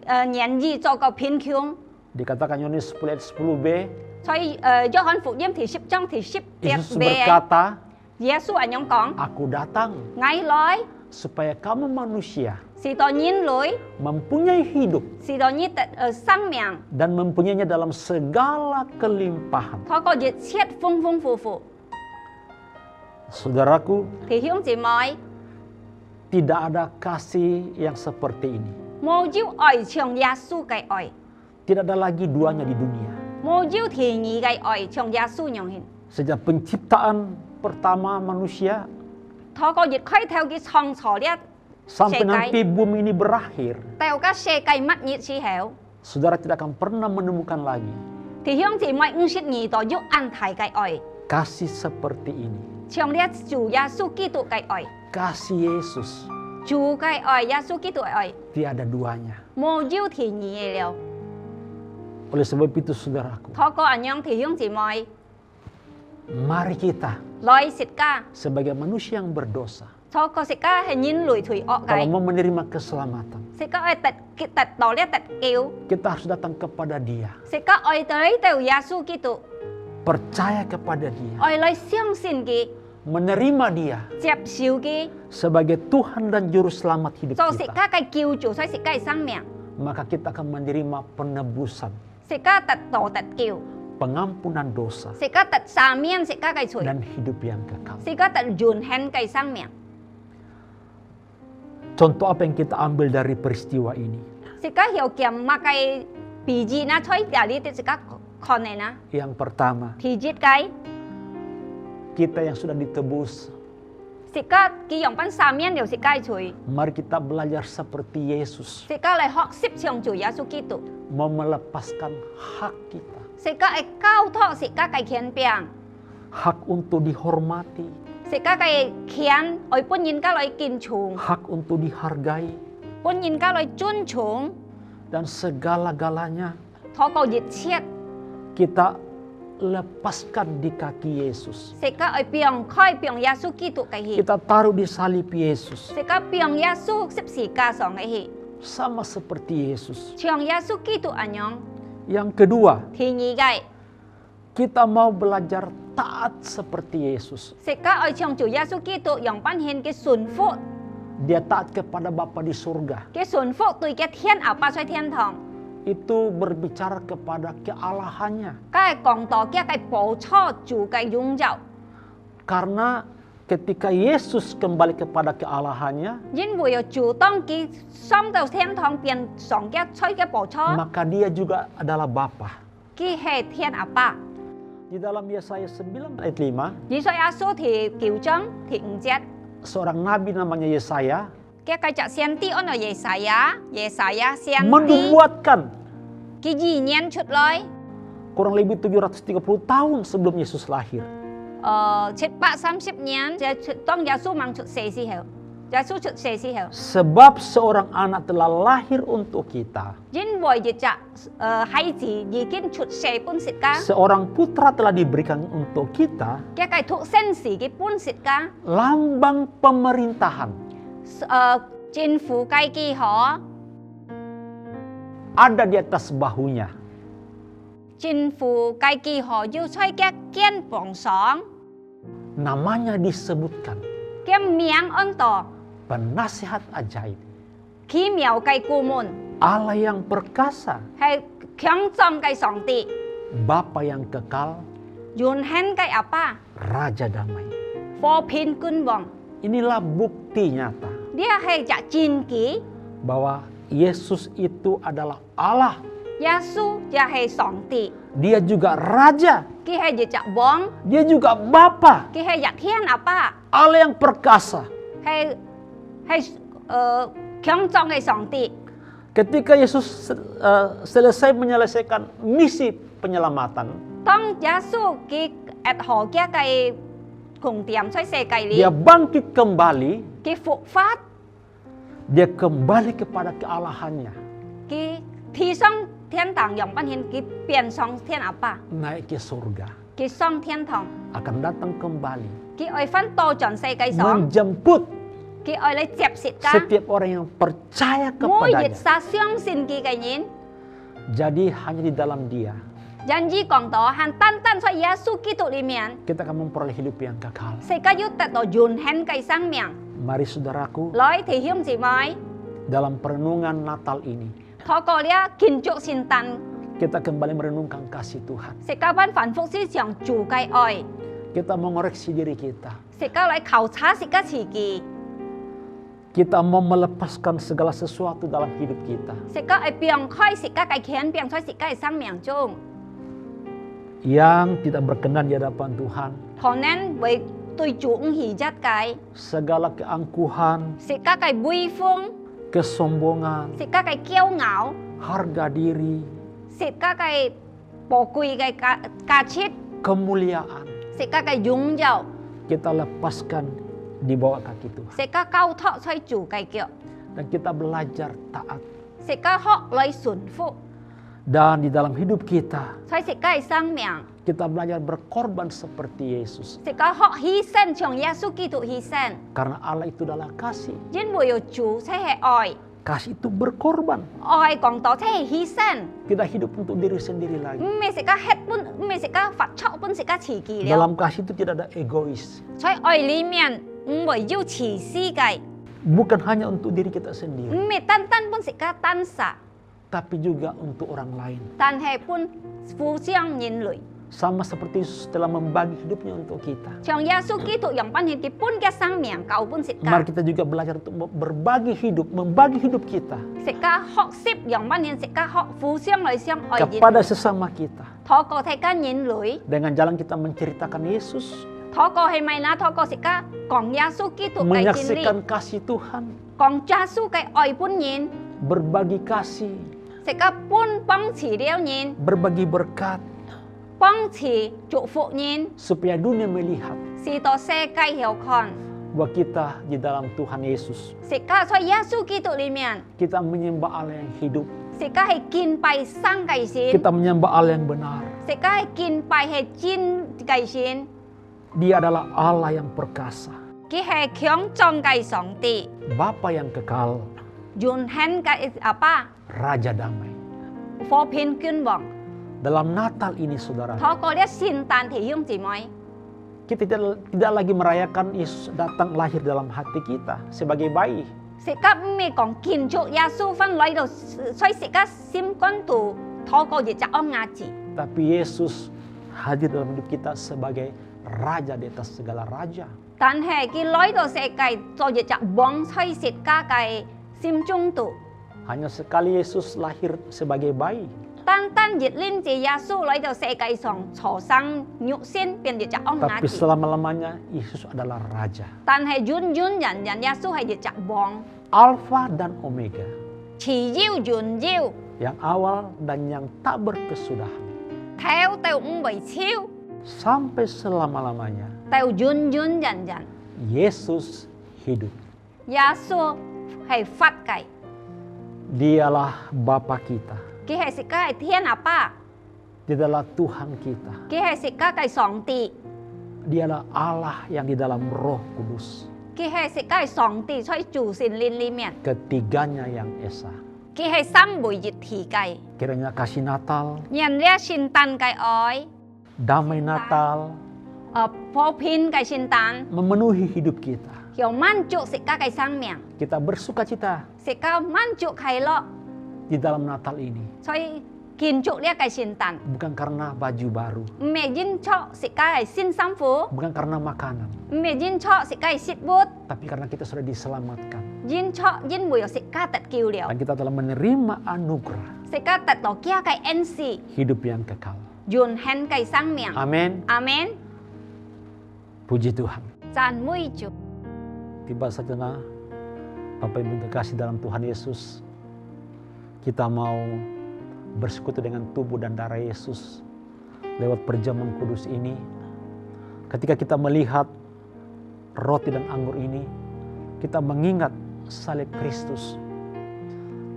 人兒做個貧窮。 Dikatakan Yohanes 10 ayat 10b, 所以約翰福音第10章第10節 Yesus 嘅 berkata, 耶穌係咁講： Aku datang 我來 supaya kamu manusia 是到人類， mempunyai hidup 是到你的生命， dan mempunyainya dalam segala kelimpahan. 透過熱切豐豐富富。 Saudaraku, 弟兄姊妹， tidak ada kasih yang seperti ini. 冇要愛像耶穌嘅愛， Tidak ada lagi duanya di dunia. 冇要天意嘅愛像耶穌樣型。 Sejak penciptaan pertama manusia 透過熱開頭嘅創造呢， sampai Sekai. nanti bumi ini berakhir, 到個世界末日之後， saudara tidak akan pernah menemukan lagi 弟兄姊妹唔識二代要安排嘅愛， kasih seperti ini. 像呢主耶穌基督嘅愛， Kasih Yesus 主嘅愛，耶穌基督嘅愛。 tiada duanya. 冇要天意嘅了， Oleh sebab itu saudaraku, 透過人樣弟兄姊妹 mari kita 來食家， sebagai manusia yang berdosa, 透過食家係人類罪惡 kalau 嘅， mau menerima keselamatan, 食家係特道呢特叫， kita harus datang kepada Dia, 食家愛對到耶穌基督， percaya kepada Dia, 愛來相信佢， menerima Dia 接受佢， sebagai Tuhan dan Juru Selamat hidup 做食 kita, 家嘅救主，所以食家係生命， maka kita akan menerima penebusan, 食家特道特叫， pengampunan dosa, 食家特赦免食家嘅罪， dan hidup yang kekal. 食家特永恆嘅生命。 Contoh apa yang kita ambil dari peristiwa ini? 食家有劍乜嘅秘訣呢？所以第呢啲食家看嚟呢， Yang pertama, 秘訣嘅。 kita yang sudah ditebus, 食家佢用翻三面條食家罪， mari kita belajar seperti Yesus, 食家嚟學習像做耶穌基督， mau melepaskan hak kita, 食家係交託食家嘅權柄， hak untuk dihormati, 食家嘅權愛本人家嚟敬重， hak untuk dihargai, 本人家嚟尊重， dan segala-galanya 透過熱切， kita lepaskan di kaki Yesus. 食家係並開並耶穌基督嘅血， Kita taruh di salib Yesus, 食家並耶穌十字架上嘅血， sama seperti Yesus. 像耶穌基督一樣， Yang kedua, 第二嘅 kita mau belajar taat seperti Yesus. 食家愛像做耶穌基督用班獻嘅順服， Dia taat kepada Bapa di surga. 嘅順服對嘅天阿爸在天堂。 Itu berbicara kepada kealahannya. 佢係講到嘅係補錯主嘅擁有， Karena ketika Yesus kembali kepada kealahannya, 因為有主當佢上到天堂變上嘅吹嘅步車， maka dia juga adalah Bapa. 佢係天阿爸。 Di dalam Yesaya 9 ayat 5, 以賽亞書第9章第5節， seorang nabi namanya Yesaya 佢繼續先知按照耶賽亞先知， menubuatkan 佢意念出來， kurang lebih 730 tahun sebelum Yesus lahir. 730年，當耶穌mang出世時候，耶穌出世時候， Sebab seorang anak telah lahir untuk kita. 因為一隻孩子已經出世本時間， Seorang putra telah diberikan untuk kita, 佢係出生時嘅本時間， lambang pemerintahan. 政府階級可。 Ada di atas bahunya. 政府階級可要吹嘅肩膀上， Namanya disebutkan 嘅名按度 penasihat ajaib. 奇妙嘅顧問， Allah yang perkasa, 係強壯嘅上帝， Bapa yang kekal, 永恆嘅阿爸， Raja damai. 和平君王。 Inilah bukti nyata Dia 係隻戰機， bahwa Yesus itu adalah Allah. 耶穌就係上帝， Dia juga Raja. 佢係一隻王， Dia juga Bapa. 佢係一天阿爸， Allah yang perkasa. 係強壯嘅上帝。 Ketika Yesus selesai menyelesaikan misi penyelamatan, 當耶穌佢學嘅重點在世界裏， dia bangkit kembali, 佢復發， dia kembali kepada kealahannya, 佢提上天堂，讓班人佢變上天阿爸， naik ke surga, 佢上天堂， akan datang kembali, 佢愛翻到盡世界上， menjemput 佢愛嚟接舌㗎， setiap orang yang percaya 每日 kepadanya. 殺相信佢嘅人。 Jadi hanya di dalam dia 人意講到，係單單在耶穌基督裏面， kita akan memperoleh hidup yang kekal. 世界要得到永恆嘅生命。 Mari saudaraku, 來，弟兄姊妹， dalam perenungan Natal ini 透過了慶祝聖誕， kita kembali merenungkan kasih Tuhan. 世界班反覆思想主嘅愛， Kita mengoreksi diri kita. 世界嚟考察世界自己， Kita mau melepaskan segala sesuatu dalam hidup kita 世界係變開世界嘅權柄在世界嘅生命中， yang tidak berkenan di hadapan Tuhan. 可能會對主唔喜悅嘅， Segala keangkuhan, 世界嘅威風， kesombongan, 世界嘅驕傲， harga diri, 世界嘅寶貴嘅價值， kemuliaan, 世界嘅擁有， kita lepaskan di bawah kaki Tuhan. 世界交託在主嘅腳， Dan kita belajar taat. 世界學嚟順服， Dan di dalam hidup kita, 在世界嘅生命， kita belajar berkorban seperti Yesus. 世界學犧牲，像耶穌基督犧牲， Karena Allah itu adalah kasih. 因為有主才係愛， Kasih itu berkorban. 愛講到才係犧牲， Tidak hidup untuk diri sendiri lagi. 唔係世界吃本，唔係世界發出本，世界自己了。 Dalam kasih itu tidak ada egois. 在愛裡面唔會要自私嘅， Bukan hanya untuk diri kita sendiri, 唔係單單本世界單殺， tapi juga untuk orang lain. 但係本互相人類。 Sama seperti Yesus telah membagi hidupnya untuk kita. 像耶穌基督讓班人嘅本嘅生命救本世界， Mari kita juga belajar untuk berbagi hidup, membagi hidup kita 世界學習讓班人世界學互相嚟相愛人， kepada sesama kita. 透過睇緊人類， Dengan jalan kita menceritakan Yesus, 透過係咪啦？透過世界講耶穌基督嘅真理， menyaksikan kasih Tuhan, 講耶穌嘅愛本人， berbagi kasih, 世界本幫持了人， berbagi berkat, 幫持祝福人， supaya dunia melihat 使到世界曉看， bahwa kita di dalam Tuhan Yesus, 世界在耶穌基督裡面， kita menyembah Allah yang hidup, 世界係敬拜生嘅神， kita menyembah Allah yang benar. 世界係敬拜係真嘅神， Dia adalah Allah yang perkasa, 佢係強壯嘅上帝， Bapa yang kekal, 永恆嘅阿爸， Raja damai. 和平君王。 Dalam Natal ini saudara, 透過呢聖誕弟兄姊妹， kita tidak lagi merayakan Yesus datang lahir dalam hati kita sebagai bayi. 世界唔係講建築耶穌翻嚟到，所以世界心肝度透過日隻安雅字， Tapi Yesus hadir dalam hidup kita sebagai Raja di atas segala raja. 但係佢來到世界做一隻王吹舌家嘅心中度。 Hanya sekali Yesus lahir sebagai bayi. 單單熱戀住耶穌來到世界上，坐生肉身變一隻安雅 Tapi 字。 selama-lamanya Yesus adalah Raja. 但係遠遠人耶穌係一隻王， Alfa dan Omega. 持腰遠腰， Yang awal dan yang tak berkesudahan. 頭到唔為超， Sampai selama-lamanya 到遠遠人。 Yesus hidup. 耶穌係發計， Dialah Bapa kita. 佢係食家嘅天阿爸， Dialah Tuhan kita. 佢係食家嘅上帝， Dialah Allah yang di dalam Roh Kudus. 佢係食家嘅上帝在主聖靈裡面， Ketiganya yang esa. 佢係三位一體嘅。 Kiranya kasih Natal, 人咧聖誕嘅愛， damai Natal 普遍嘅聖誕， memenuhi hidup kita. 又滿足食家嘅生命， Kita bersuka cita 食家滿足快樂， di dalam Natal ini. 所以建築呢一個聖誕， Bukan karena baju baru, 唔係因出食家係新衫褲， bukan karena makanan, 唔係因出食家係食物， tapi karena kita sudah diselamatkan. 因為有食家得救了， Dan kita telah menerima anugerah 食家得到家嘅恩賜， hidup yang kekal. 永恆嘅生命。 Amin. 阿門， Puji Tuhan. 讚美主。 Tiba saja Bapak Ibu kekasih dalam Tuhan Yesus. Kita mau bersekutu dengan tubuh dan darah Yesus lewat perjamuan kudus ini. Ketika kita melihat roti dan anggur ini, kita mengingat salib Kristus,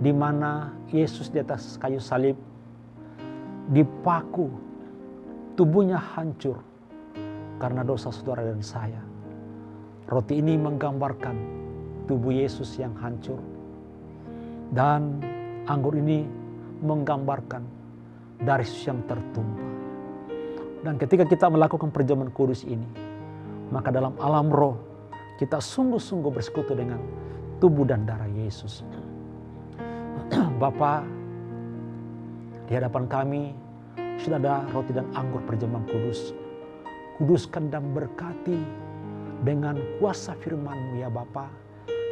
di mana Yesus di atas kayu salib dipaku, tubuhnya hancur karena dosa saudara dan saya. Roti ini menggambarkan tubuh Yesus yang hancur, dan anggur ini menggambarkan darah Yesus yang tertumpah. Dan ketika kita melakukan perjamuan kudus ini, maka dalam alam roh kita sungguh-sungguh bersekutu dengan tubuh dan darah Yesus. Bapa, di hadapan kami sudah ada roti dan anggur perjamuan kudus. Kuduskan dan berkati dengan kuasa firman-Mu ya Bapa,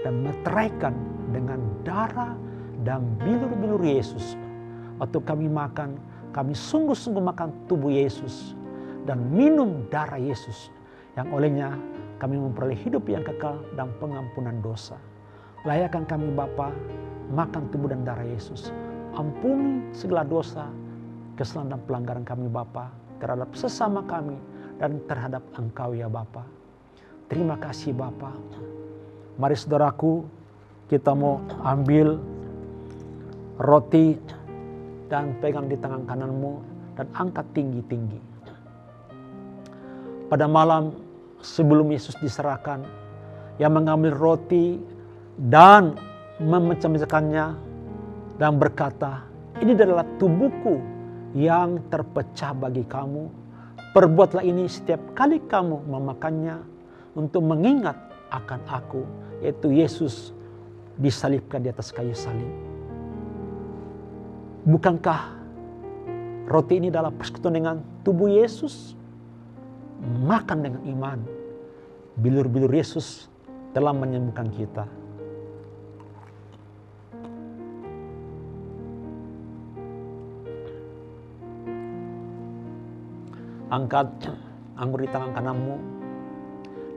dan meteraikan dengan darah dan bilur-bilur Yesus. Waktu kami makan, kami sungguh-sungguh makan tubuh Yesus dan minum darah Yesus, yang olehnya kami memperoleh hidup yang kekal dan pengampunan dosa. Layakkan kami Bapa makan tubuh dan darah Yesus. Ampuni segala dosa, kesalahan dan pelanggaran kami Bapa terhadap sesama kami dan terhadap Engkau ya Bapa. Terima kasih Bapa. Mari saudaraku, kita mau ambil roti dan pegang di tangan kananmu dan angkat tinggi-tinggi. Pada malam sebelum Yesus diserahkan, yang mengambil roti dan memecah-mecahkannya dan berkata, "Ini adalah tubuhku yang terpecah bagi kamu. Perbuatlah ini setiap kali kamu memakannya untuk mengingat akan aku," yaitu Yesus disalibkan di atas kayu salib. Bukankah roti ini adalah persekutuan dengan tubuh Yesus? Makan dengan iman. Bilur-bilur Yesus telah menyembuhkan kita. Angkat anggur di tangan kananmu.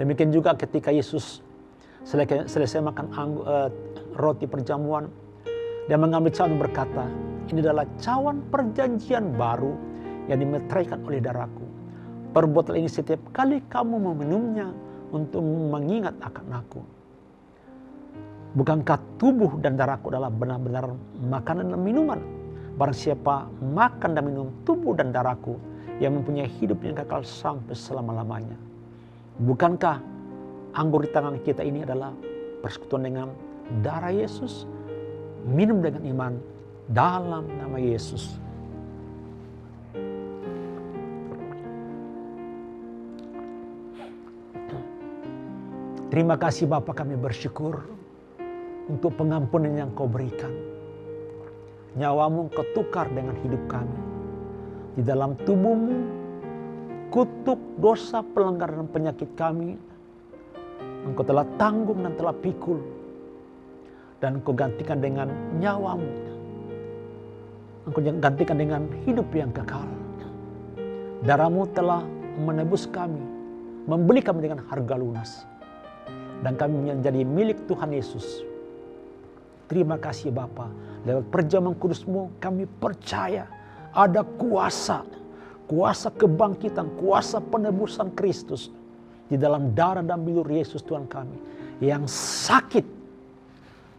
Demikian juga ketika Yesus selesai makan roti perjamuan, dia mengambil cawan dan berkata, "Ini adalah cawan perjanjian baru yang dimeteraikan oleh darahku. Perbuatlah ini setiap kali kamu meminumnya untuk mengingat akan aku." Bukankah tubuh dan darahku adalah benar-benar makanan dan minuman? Barang siapa makan dan minum tubuh dan darahku, yang mempunyai hidup yang kekal sampai selama-lamanya. Bukankah anggur di tangan kita ini adalah persekutuan dengan darah Yesus? Minum dengan iman dalam nama Yesus. Terima kasih Bapa, kami bersyukur untuk pengampunan yang Kau berikan. Nyawamu Kau tukar dengan hidup kami. Di dalam tubuhmu, kutuk dosa, pelanggaran dan penyakit kami Engkau telah tanggung dan telah pikul. Dan Engkau gantikan dengan nyawamu. Engkau gantikan dengan hidup yang kekal. Darahmu telah menebus kami, membeli kami dengan harga lunas. Dan kami menjadi milik Tuhan Yesus. Terima kasih Bapa. Lewat perjamuan kudus-Mu kami percaya ada kuasa. Kuasa kebangkitan, kuasa penebusan Kristus. Di dalam darah dan bilur Yesus Tuhan kami. Yang sakit,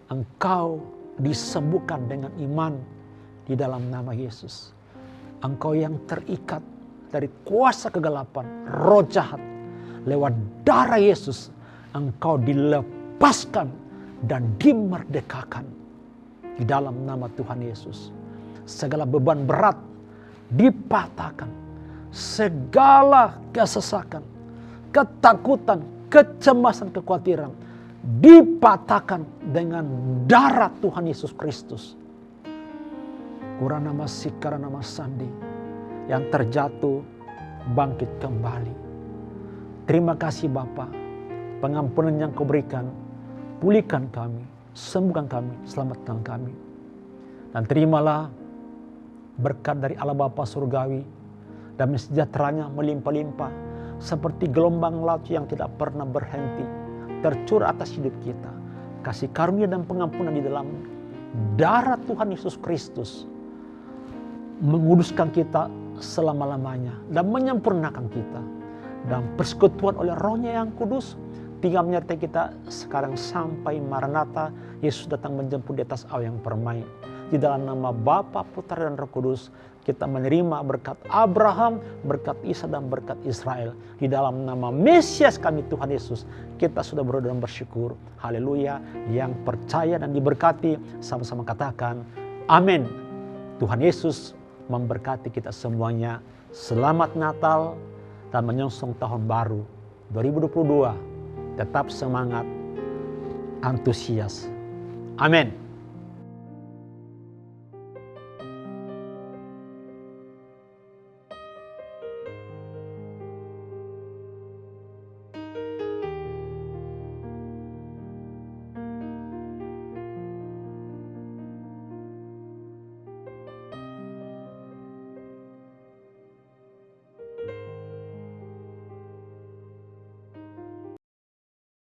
Engkau disembuhkan dengan iman di dalam nama Yesus. Engkau yang terikat dari kuasa kegelapan, roh jahat. Lewat darah Yesus, Engkau dilepaskan dan dimerdekakan di dalam nama Tuhan Yesus. Segala beban berat dipatahkan. Segala kesesakan, ketakutan, kecemasan, kekhawatiran dipatahkan dengan darah Tuhan Yesus Kristus. Kurang nama sikara nama sandi yang terjatuh bangkit kembali. Terima kasih Bapa, pengampunan yang Kau berikan, pulihkan kami, sembuhkan kami, selamatkan kami. Dan terimalah berkat dari Allah Bapa surgawi dan sejahteranya melimpah-limpah seperti gelombang laut yang tidak pernah berhenti tercurah atas hidup kita. Kasih karunia dan pengampunan di dalam darah Tuhan Yesus Kristus menguduskan kita selama-lamanya dan menyempurnakan kita. Dan persekutuan oleh Roh-Nya yang kudus tinggal menyertai kita sekarang sampai Maranatha, Yesus datang menjemput di atas awan yang permai. Di dalam nama Bapa, Putra dan Roh Kudus, kita menerima berkat Abraham, berkat Isa dan berkat Israel. Di dalam nama Mesias kami Tuhan Yesus, kita sudah berdoa dan bersyukur. Haleluya. Yang percaya dan diberkati, sama-sama katakan amin. Tuhan Yesus memberkati kita semuanya. Selamat Natal dan menyongsong tahun baru 2022. Tetap semangat, antusias. Amin.